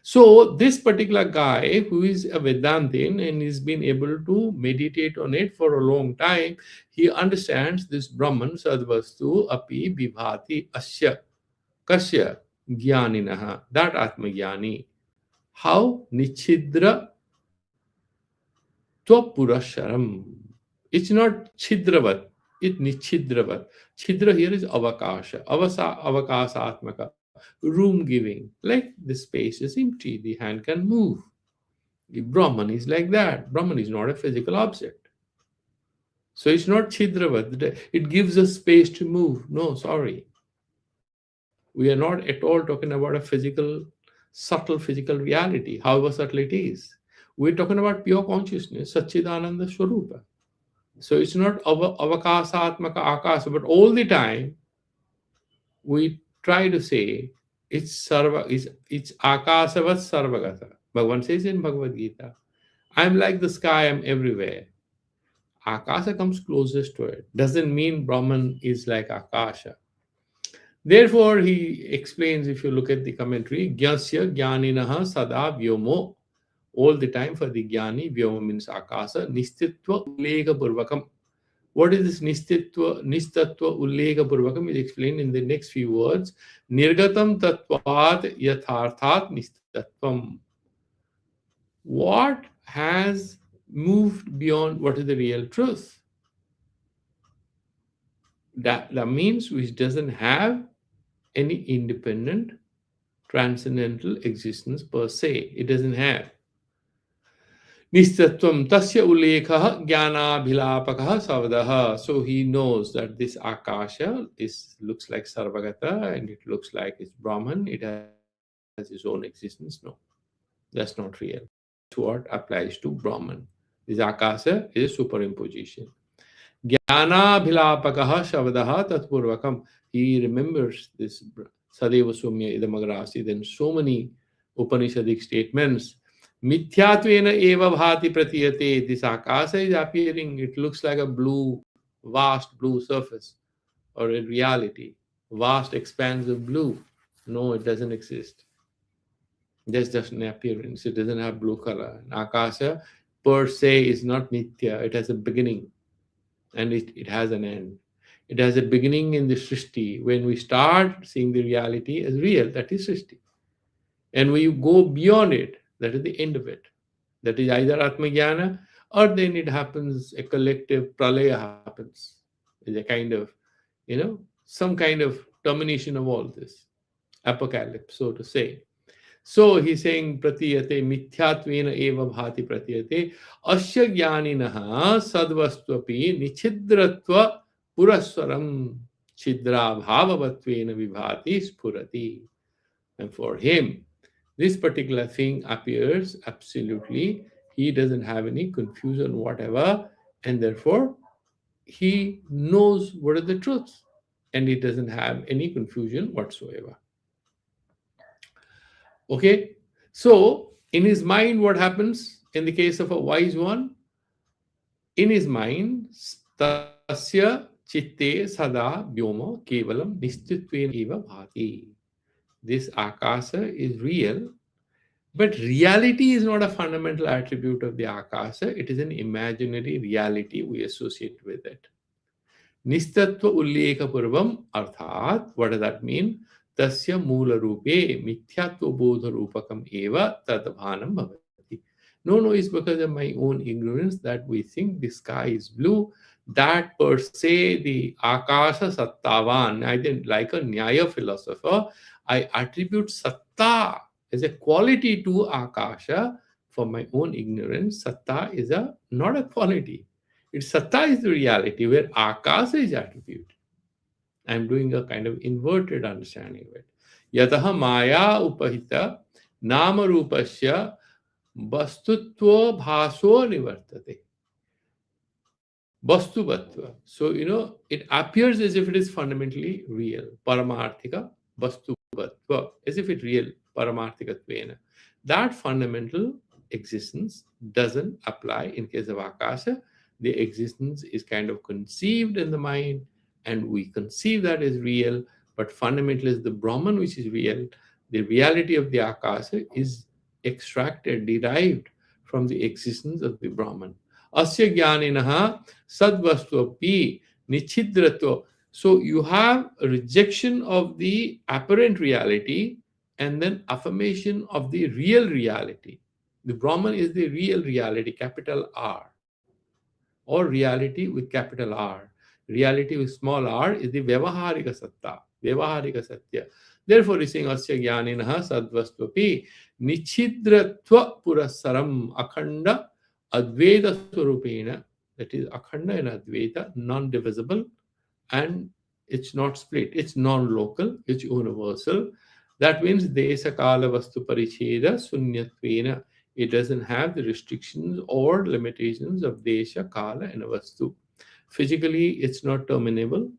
So this particular guy who is a Vedantin and he's been able to meditate on it for a long time, he understands this Brahman Sadvastu api vibhati asya kasya jnaninaha, that Atmajnani. How? Nichidra twapurasharam. It's not chidravat, it's nichidravat. Chidra here is avakasha, avakasatmaka, room giving. Like the space is empty, the hand can move. The Brahman is like that. Brahman is not a physical object. So it's not chidravat. It gives us space to move. No, sorry. We are not at all talking about a physical, subtle physical reality, however subtle it is. We're talking about pure consciousness, Satchidananda Swarupa. So it's not avakasatmaka akasa, but all the time we try to say it's akasavat sarvagata. Bhagavan says in Bhagavad Gita, I'm like the sky, I'm everywhere. Akasa comes closest to it. Doesn't mean Brahman is like Akasha. Therefore, he explains, if you look at the commentary, Gyasya Jnaninaha Sada Vyomo. All the time for the Jnani, Vyoma means Akasa, Nistitva Ullega Purvakam. What is this Nistatva Ullega Purvakam is explained in the next few words. Nirgatam Tatvat Yatharthat Nistatvam. What has moved beyond what is the real truth? That means which doesn't have any independent transcendental existence per se. It doesn't have. Nistatvam tasya ulekha jnanabhilapakah savadaha. So he knows that this akasha looks like sarvagata and it looks like it's Brahman. It has its own existence. No, that's not real. That's what applies to Brahman. This akasha is a superimposition. Jnanabhilapakah shavadaha tatpurvakam. He remembers this Sadeva Sumya Idamagrasi, then so many Upanishadic statements. Mityatvena eva bhati pratiyate. This akasa is appearing, it looks like a blue, vast blue surface, or in reality, vast expanse of blue. No, it doesn't exist. That's just an appearance. It doesn't have blue color. Akasha per se is not nitya. It has a beginning and it has an end. It has a beginning in the Srishti. When we start seeing the reality as real, that is Srishti. And when you go beyond it, that is the end of it. That is either Atmajnana or then it happens, a collective pralaya happens. It's a kind of, some kind of termination of all this. Apocalypse, so to say. So he's saying pratiyate mityatvena eva bhati pratiyate asya jnaninaha sadvastvapi nichidratva puraswaram chidra bhavavatvena vibhati spurati. And for him, this particular thing appears absolutely, he doesn't have any confusion whatever, and therefore he knows what is the truth, and he doesn't have any confusion whatsoever. Okay, so in his mind, what happens in the case of a wise one? In his mind, tasya chitte sada vyoma kevalam nistitvena eva bhati. This akasa is real, but reality is not a fundamental attribute of the akasa. It is an imaginary reality we associate with it. Nistatva ullekha purvam arthat. What does that mean? Tasya moola rupe mithyatva bodha rupakam eva tadbhanam bhavati. No, it's because of my own ignorance that we think the sky is blue. That per se, the akasha sattavan, I didn't like a nyaya philosopher. I attribute satta as a quality to akasha for my own ignorance. Satta is not a quality. Satta is the reality where akasa is attribute. I'm doing a kind of inverted understanding of it. Yataha maya upahita nama rupasya vastutva bhaso nivartate. Vastuvatva. So, it appears as if it is fundamentally real. Paramarthika vastuvatva. As if it's real. Paramarthikatvena. That fundamental existence doesn't apply in case of akasha. The existence is kind of conceived in the mind, and we conceive that as real, but fundamentally is the Brahman which is real. The reality of the akasha is extracted, derived from the existence of the Brahman. Asya jnaninaha sadvastu nichidratva. So you have a rejection of the apparent reality and then affirmation of the real reality. The Brahman is the real reality, capital R, or reality with capital R. Reality with small r is the Vyavaharika Satta, Vyavaharika Satya. Therefore, he's saying Asya Jnaninaha Sadvastvapi Nichidratva Purasaram Akhanda Advaita Swarupena. That is Akhanda and Advaita, non divisible, and it's not split, it's non-local, it's universal. That means desa kala vastu paricheda sunyatvena. It doesn't have the restrictions or limitations of desha, kala, and vastu. Physically, it's not terminable.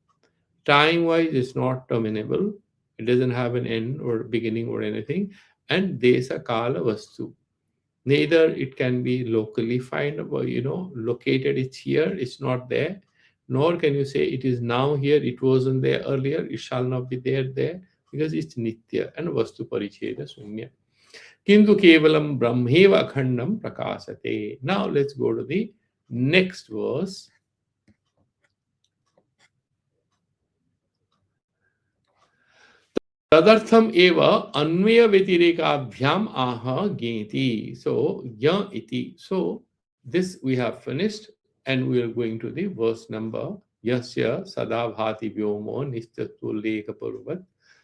Time-wise, it's not terminable. It doesn't have an end or beginning or anything. And desa kala vastu. Neither it can be locally find, located, it's here, it's not there. Nor can you say it is now here, it wasn't there earlier, it shall not be there, because it's nitya and vastu paricheda sunya. Kintu kevalam brahmeva akhandam prakasate. Now let's go to the next verse. Tadartham eva anvaya vyatirikabhyam aha geti. So, ya iti. So, this we have finished, and we are going to the verse number yasya sadabhati vyomo nishtatu leka purvat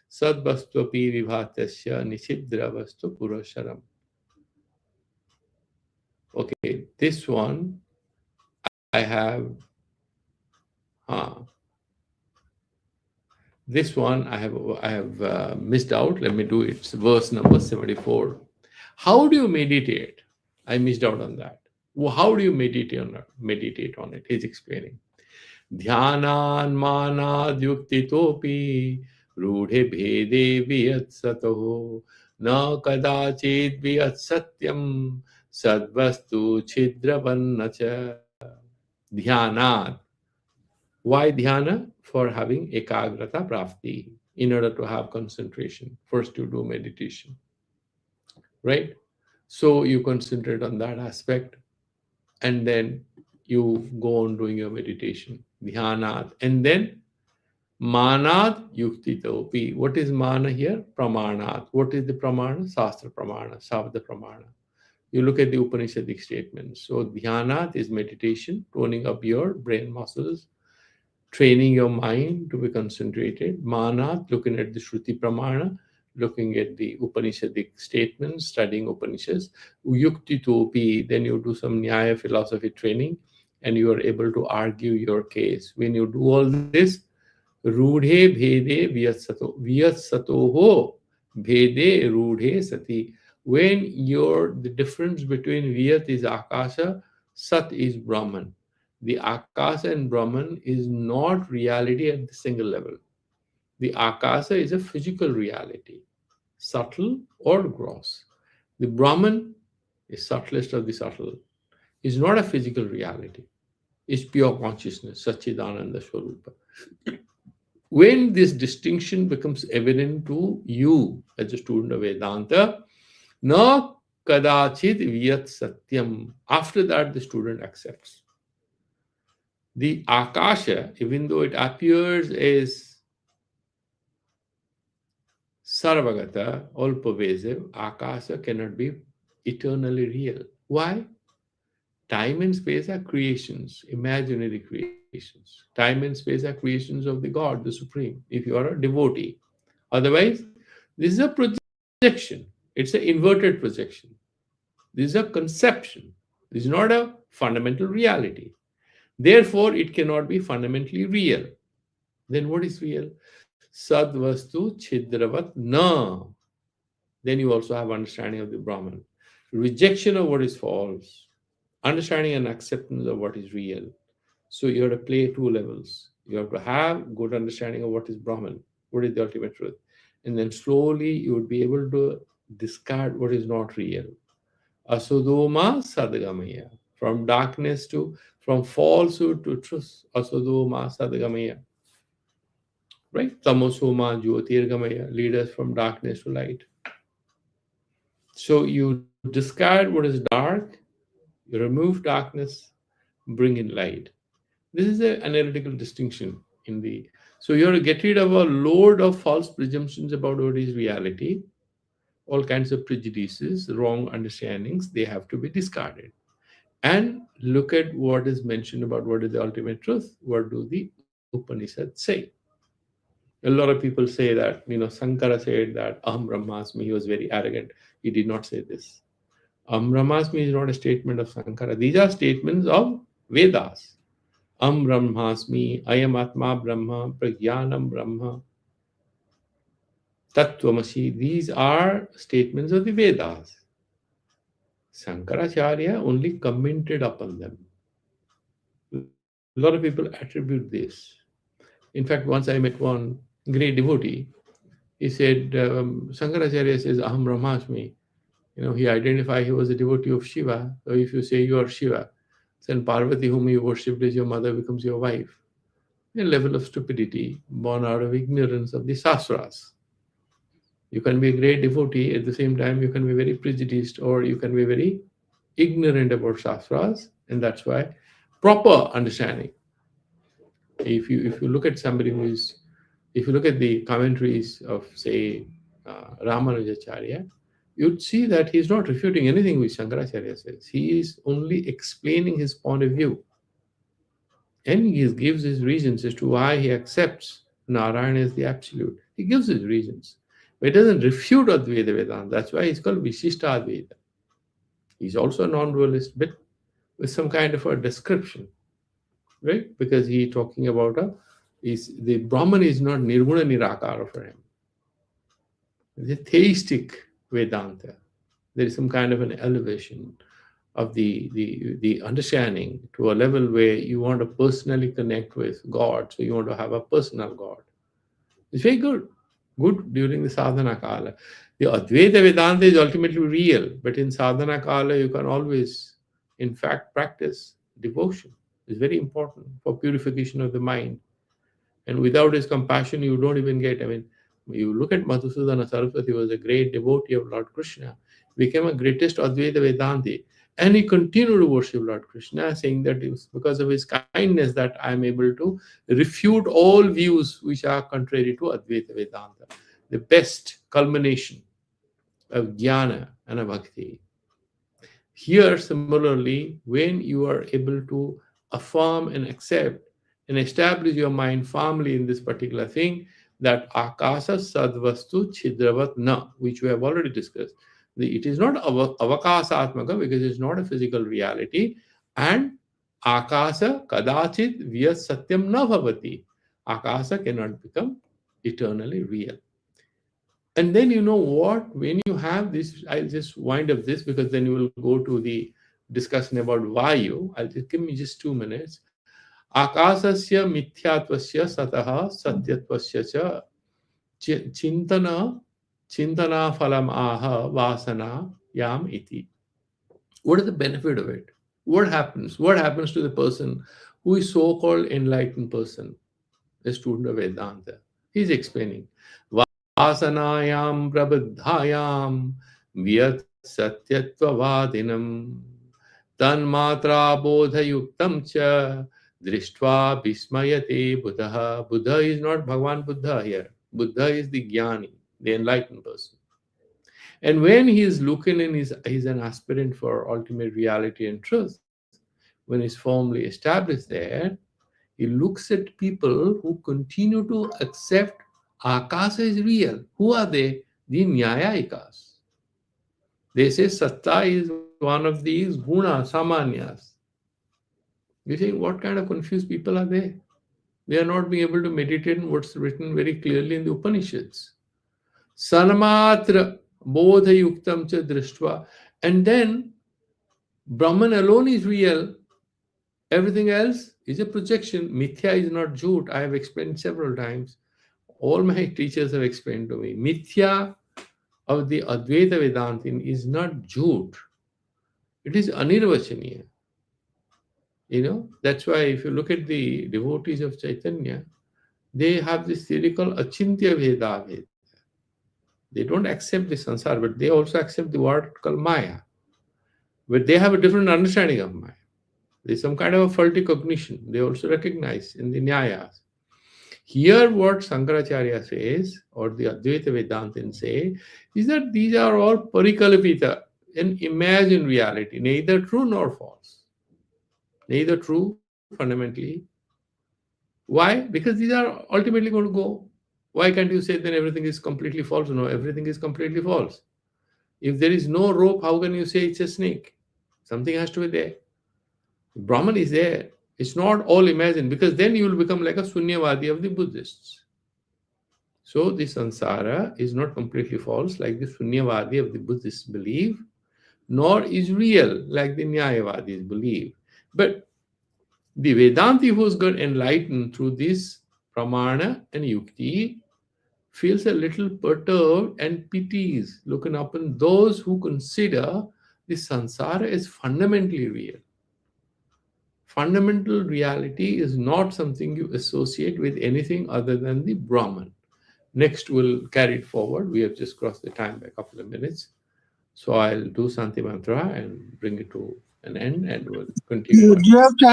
sadvastvapi vibhatasya nichidravastva purasharam. Okay, this one I have. This one I have missed out. Let me do it. It's verse number 74. How do you meditate? I missed out on that. Well, how do you meditate on it? Meditate on it. He's explaining. Dhyanan manad yuktitopi rudhe bhede viyatsato na kadachit viyatsatyam sadvastu chidravannacha. Dhyanat. Why dhyana? For having ekagrata prapti, in order to have concentration. First you do meditation, right? So you concentrate on that aspect, and then you go on doing your meditation, dhyanat. And then manat yuktitopi. What is mana here? Pramanat. What is the pramana? Sastra pramana, sabda pramana. You look at the Upanishadic statements. So dhyana is meditation, toning up your brain muscles, training your mind to be concentrated. Manat, looking at the Shruti Pramana, looking at the Upanishadic statements, studying Upanishads. Yukti topi, then you do some Nyaya philosophy training, and you are able to argue your case. When you do all this, Rudhe bhede vyatsato. Vyatsatoho bhede rudhe sati. When the difference between Vyat is Akasha, Sat is Brahman. The Akasa and Brahman is not reality at the single level. The Akasa is a physical reality, subtle or gross. The Brahman is subtlest of the subtle. Is not a physical reality. It's pure consciousness, Satchidananda Swarupa. When this distinction becomes evident to you as a student of Vedanta, na kadachit vyat satyam. After that, the student accepts. The Akasha, even though it appears as Sarvagata, all pervasive, Akasha cannot be eternally real. Why? Time and space are creations, imaginary creations. Time and space are creations of the God, the Supreme, if you are a devotee. Otherwise, this is a projection. It's an inverted projection. This is a conception. This is not a fundamental reality. Therefore, it cannot be fundamentally real. Then what is real? Sadvastu chidravat na. Then you also have understanding of the Brahman. Rejection of what is false. Understanding and acceptance of what is real. So you have to play two levels. You have to have good understanding of what is Brahman, what is the ultimate truth. And then slowly you would be able to discard what is not real. Asudoma sadgamaya. From darkness from falsehood to truth. Asudoma sadgamaya. Right? Tamosoma jyotirgamaya. Lead us from darkness to light. So you discard what is dark, you remove darkness, bring in light. This is an analytical distinction in the. So you have to get rid of a load of false presumptions about what is reality, all kinds of prejudices, wrong understandings, they have to be discarded. And look at what is mentioned about what is the ultimate truth. What do the Upanishads say? A lot of people say that, Sankara said that Aham Brahmasmi, he was very arrogant. He did not say this. Aham Brahmasmi is not a statement of Sankara. These are statements of Vedas. Am Brahmasmi, Ayam Atma Brahma, Prajnanam Brahma, Tattvamasi. These are statements of the Vedas. Shankaracharya only commented upon them. A lot of people attribute this. In fact, once I met one great devotee, he said, Shankaracharya says, Aham Brahmasmi. He identified he was a devotee of Shiva. So if you say you are Shiva, then Parvati, whom you worshipped as your mother, becomes your wife. A level of stupidity born out of ignorance of the Shastras. You can be a great devotee, at the same time, you can be very prejudiced or you can be very ignorant about Shastras, and that's why proper understanding. If you look at somebody who is, if you look at the commentaries of, say, Ramanujacharya, you'd see that he's not refuting anything which Shankaracharya says. He is only explaining his point of view. And he gives his reasons as to why he accepts Narayana as the absolute. He gives his reasons. But he doesn't refute Advaita Vedanta. That's why he's called Vishishta Advaita. He's also a non-dualist, but with some kind of a description, right? Because he's talking about the Brahman is not Nirguna Nirakara for him. It's a theistic Vedanta. There is some kind of an elevation of the understanding to a level where you want to personally connect with God. So you want to have a personal God. It's very good. Good during the sadhana kala. The Advaita Vedanta is ultimately real, but in sadhana kala you can always, in fact, practice devotion. It's very important for purification of the mind. And without his compassion, you don't even get. I mean, you look at Madhusudana Saraswati, was a great devotee of Lord Krishna, became a greatest Advaita Vedanti, and he continued to worship Lord Krishna, saying that it was because of his kindness that I am able to refute all views which are contrary to Advaita Vedanta. The best culmination of jnana and of bhakti. Here, similarly, when you are able to affirm and accept and establish your mind firmly in this particular thing, that akasa sadvastu chidravat na, which we have already discussed. It is not avakasa atmaka because it's not a physical reality, and akasa kadachit vyat satyam na bhavati. Akasa cannot become eternally real. And then you know what? When you have this, I'll just wind up this because then you will go to the discussion about Vayu. I'll just give me just 2 minutes. Akasasya mityatvasya sataha satyatvasya cha chintana phalam aha vasana yam iti. What is the benefit of it? What happens? What happens to the person who is so-called enlightened person, a student of Vedanta? He's explaining. Vasanayam prabudhayam vyat satyatvavadinam tanmatra bodhayuktam cha drishtva bismayate buddha. Buddha is not Bhagavan Buddha here. Buddha is the jnani, the enlightened person. And when he is looking in, he's an aspirant for ultimate reality and truth. When he's firmly established there, he looks at people who continue to accept Akasa is real. Who are they? The Nyayayikas. They say Satta is one of these guna, samanyas. You think what kind of confused people are they? They are not being able to meditate on what's written very clearly in the Upanishads. Sanamatra bodha yuktam cha drishtva. And then Brahman alone is real. Everything else is a projection. Mithya is not jhut. I have explained several times. All my teachers have explained to me. Mithya of the Advaita Vedantin is not jhut. It is anirvachaniya. That's why if you look at the devotees of Chaitanya, they have this theory called Achintya Veda Veda. They don't accept the sansar, but they also accept the word called Maya. But they have a different understanding of Maya. There's some kind of a faulty cognition. They also recognize in the Nyayas. Here, what Shankaracharya says, or the Advaita Vedantins say, is that these are all parikalpita, an imagined reality, neither true nor false. Neither true fundamentally. Why? Because these are ultimately going to go. Why can't you say then everything is completely false? No, everything is completely false. If there is no rope, how can you say it's a snake? Something has to be there. Brahman is there. It's not all imagined, because then you will become like a Sunyavadi of the Buddhists. So the sansara is not completely false like the Sunyavadi of the Buddhists believe, nor is real like the Nyayavadis believe. But the Vedanti who's got enlightened through this pramana and yukti feels a little perturbed and pities looking upon those who consider the sansara as fundamentally real. Fundamental reality is not something you associate with anything other than the Brahman. Next, we'll carry it forward. We have just crossed the time by a couple of minutes. So I'll do Santi Mantra and bring it to an end, and we'll continue Do on. you have time